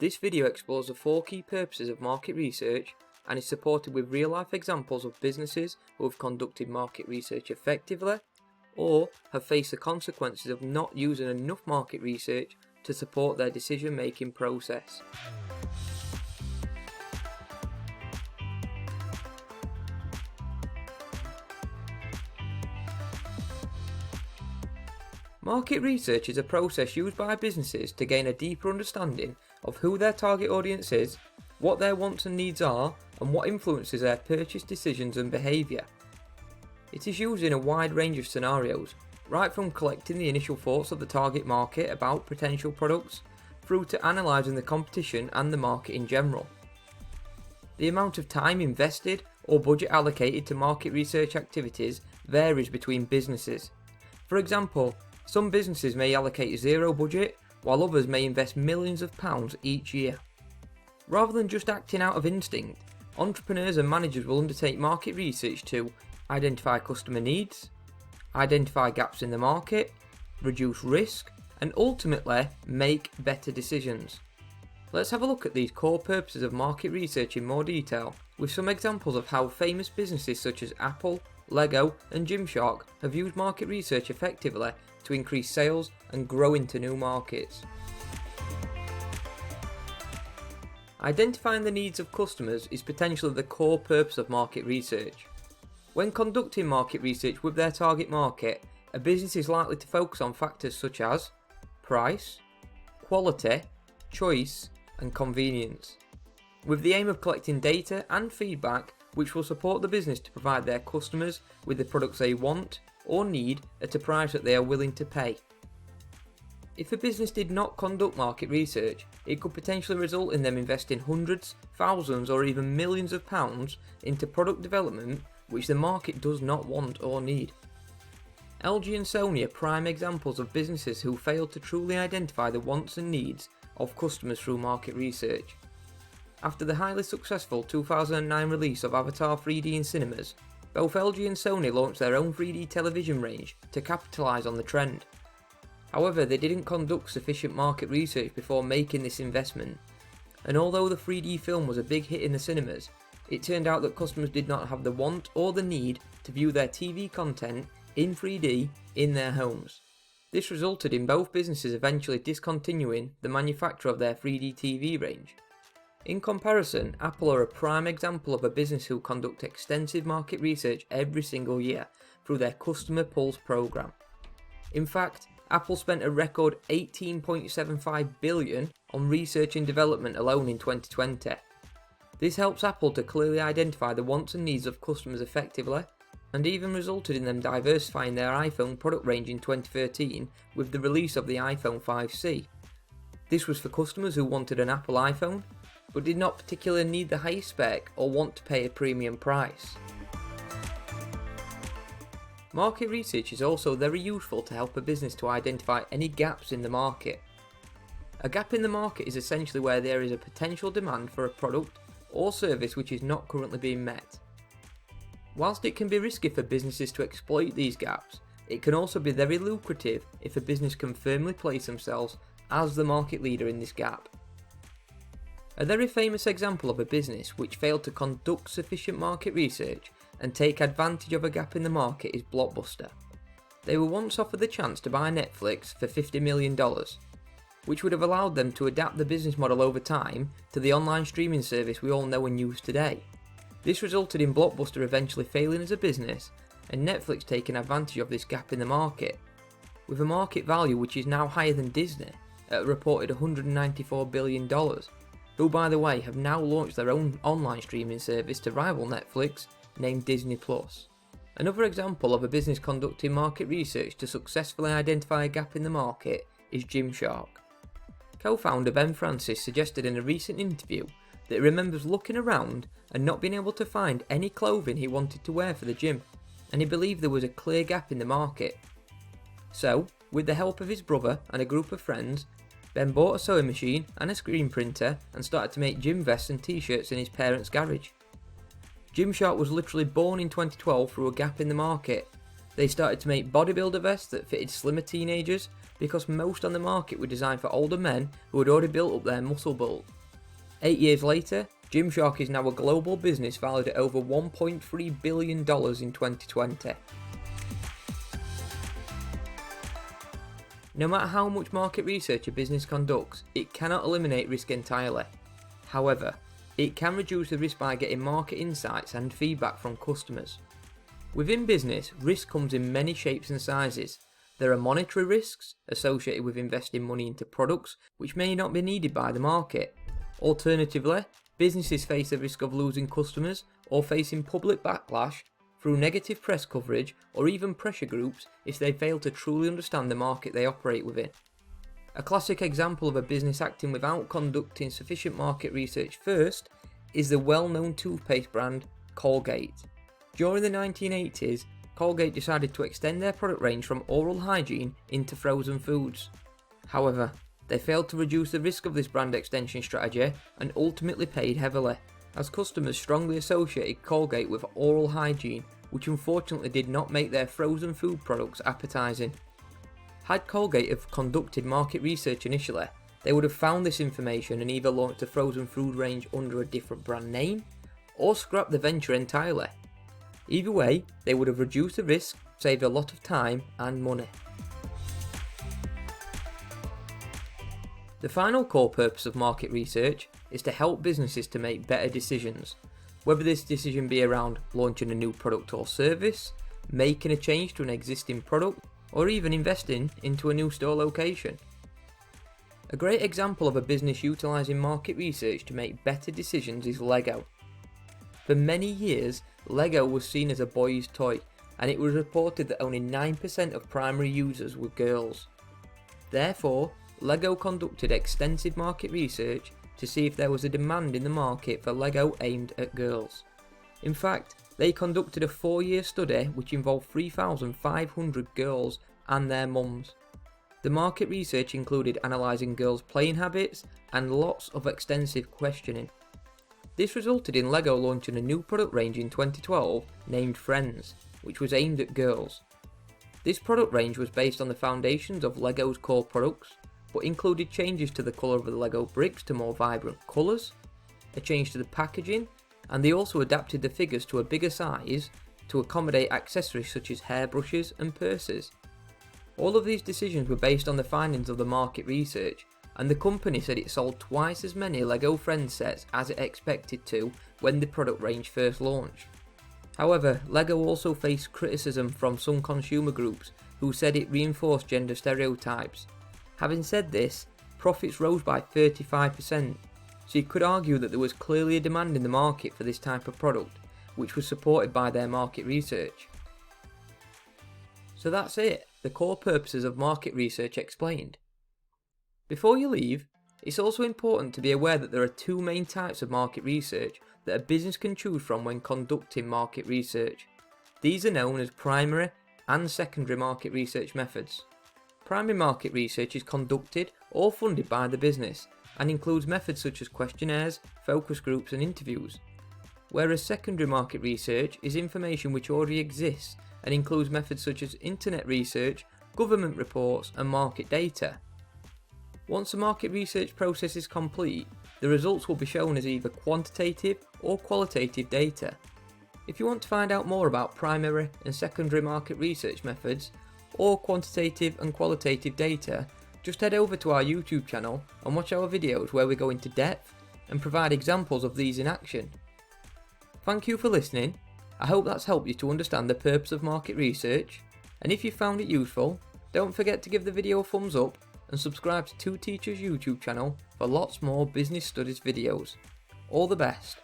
This video explores the 4 key purposes of market research and is supported with real-life examples of businesses who have conducted market research effectively or have faced the consequences of not using enough market research to support their decision-making process. Market research is a process used by businesses to gain a deeper understanding of who their target audience is, what their wants and needs are, and what influences their purchase decisions and behaviour. It is used in a wide range of scenarios, right from collecting the initial thoughts of the target market about potential products, through to analysing the competition and the market in general. The amount of time invested or budget allocated to market research activities varies between businesses. For example, some businesses may allocate zero budget, while others may invest millions of pounds each year. Rather than just acting out of instinct, entrepreneurs and managers will undertake market research to identify customer needs, identify gaps in the market, reduce risk, and ultimately make better decisions. Let's have a look at these core purposes of market research in more detail, with some examples of how famous businesses such as Apple, Lego, and Gymshark have used market research effectively to increase sales and grow into new markets. Identifying the needs of customers is potentially the core purpose of market research. When conducting market research with their target market, a business is likely to focus on factors such as price, quality, choice, and convenience, with the aim of collecting data and feedback which will support the business to provide their customers with the products they want or need at a price that they are willing to pay. If a business did not conduct market research, it could potentially result in them investing hundreds, thousands, or even millions of pounds into product development which the market does not want or need. LG and Sony are prime examples of businesses who failed to truly identify the wants and needs of customers through market research. After the highly successful 2009 release of Avatar 3D in cinemas, both LG and Sony launched their own 3D television range to capitalise on the trend. However, they didn't conduct sufficient market research before making this investment, and although the 3D film was a big hit in the cinemas, it turned out that customers did not have the want or the need to view their TV content in 3D in their homes. This resulted in both businesses eventually discontinuing the manufacture of their 3D TV range. In comparison, Apple are a prime example of a business who conduct extensive market research every single year through their Customer Pulse program. In fact, Apple spent a record $18.75 billion on research and development alone in 2020. This helps Apple to clearly identify the wants and needs of customers effectively, and even resulted in them diversifying their iPhone product range in 2013 with the release of the iPhone 5C. This was for customers who wanted an Apple iPhone, but did not particularly need the highest spec or want to pay a premium price. Market research is also very useful to help a business to identify any gaps in the market. A gap in the market is essentially where there is a potential demand for a product or service which is not currently being met. Whilst it can be risky for businesses to exploit these gaps, it can also be very lucrative if a business can firmly place themselves as the market leader in this gap. A very famous example of a business which failed to conduct sufficient market research and take advantage of a gap in the market is Blockbuster. They were once offered the chance to buy Netflix for $50 million, which would have allowed them to adapt the business model over time to the online streaming service we all know and use today. This resulted in Blockbuster eventually failing as a business and Netflix taking advantage of this gap in the market, with a market value which is now higher than Disney at a reported $194 billion. Who, by the way, have now launched their own online streaming service to rival Netflix, named Disney+. Another example of a business conducting market research to successfully identify a gap in the market is Gymshark. Co-founder Ben Francis suggested in a recent interview that he remembers looking around and not being able to find any clothing he wanted to wear for the gym, and he believed there was a clear gap in the market. So, with the help of his brother and a group of friends, Ben bought a sewing machine and a screen printer and started to make gym vests and t-shirts in his parents' garage. Gymshark was literally born in 2012 through a gap in the market. They started to make bodybuilder vests that fitted slimmer teenagers, because most on the market were designed for older men who had already built up their muscle bulk. 8 years later, Gymshark is now a global business valued at over $1.3 billion in 2020. No matter how much market research a business conducts, it cannot eliminate risk entirely. However, it can reduce the risk by getting market insights and feedback from customers. Within business, risk comes in many shapes and sizes. There are monetary risks associated with investing money into products which may not be needed by the market. Alternatively, businesses face the risk of losing customers or facing public backlash through negative press coverage or even pressure groups if they fail to truly understand the market they operate within. A classic example of a business acting without conducting sufficient market research first is the well-known toothpaste brand Colgate. During the 1980s, Colgate decided to extend their product range from oral hygiene into frozen foods. However, they failed to reduce the risk of this brand extension strategy and ultimately paid heavily, as customers strongly associated Colgate with oral hygiene, which unfortunately did not make their frozen food products appetizing. Had Colgate have conducted market research initially, they would have found this information and either launched a frozen food range under a different brand name, or scrapped the venture entirely. Either way, they would have reduced the risk, saved a lot of time and money. The final core purpose of market research is to help businesses to make better decisions, whether this decision be around launching a new product or service, making a change to an existing product, or even investing into a new store location. A great example of a business utilising market research to make better decisions is Lego. For many years, Lego was seen as a boys' toy, and it was reported that only 9% of primary users were girls. Therefore, Lego conducted extensive market research to see if there was a demand in the market for Lego aimed at girls. In fact, they conducted a 4-year study which involved 3,500 girls and their mums. The market research included analysing girls' playing habits and lots of extensive questioning. This resulted in Lego launching a new product range in 2012 named Friends, which was aimed at girls. This product range was based on the foundations of Lego's core products, but included changes to the colour of the Lego bricks to more vibrant colours, a change to the packaging, and they also adapted the figures to a bigger size to accommodate accessories such as hairbrushes and purses. All of these decisions were based on the findings of the market research, and the company said it sold twice as many Lego Friends sets as it expected to when the product range first launched. However, Lego also faced criticism from some consumer groups who said it reinforced gender stereotypes. Having said this, profits rose by 35%, so you could argue that there was clearly a demand in the market for this type of product, which was supported by their market research. So that's it, the core purposes of market research explained. Before you leave, it's also important to be aware that there are two main types of market research that a business can choose from when conducting market research. These are known as primary and secondary market research methods. Primary market research is conducted or funded by the business and includes methods such as questionnaires, focus groups and interviews. Whereas secondary market research is information which already exists and includes methods such as internet research, government reports and market data. Once the market research process is complete, the results will be shown as either quantitative or qualitative data. If you want to find out more about primary and secondary market research methods, or quantitative and qualitative data, just head over to our YouTube channel and watch our videos where we go into depth and provide examples of these in action. Thank you for listening. I hope that's helped you to understand the purpose of market research, and if you found it useful, don't forget to give the video a thumbs up and subscribe to Two Teachers YouTube channel for lots more business studies videos. All the best.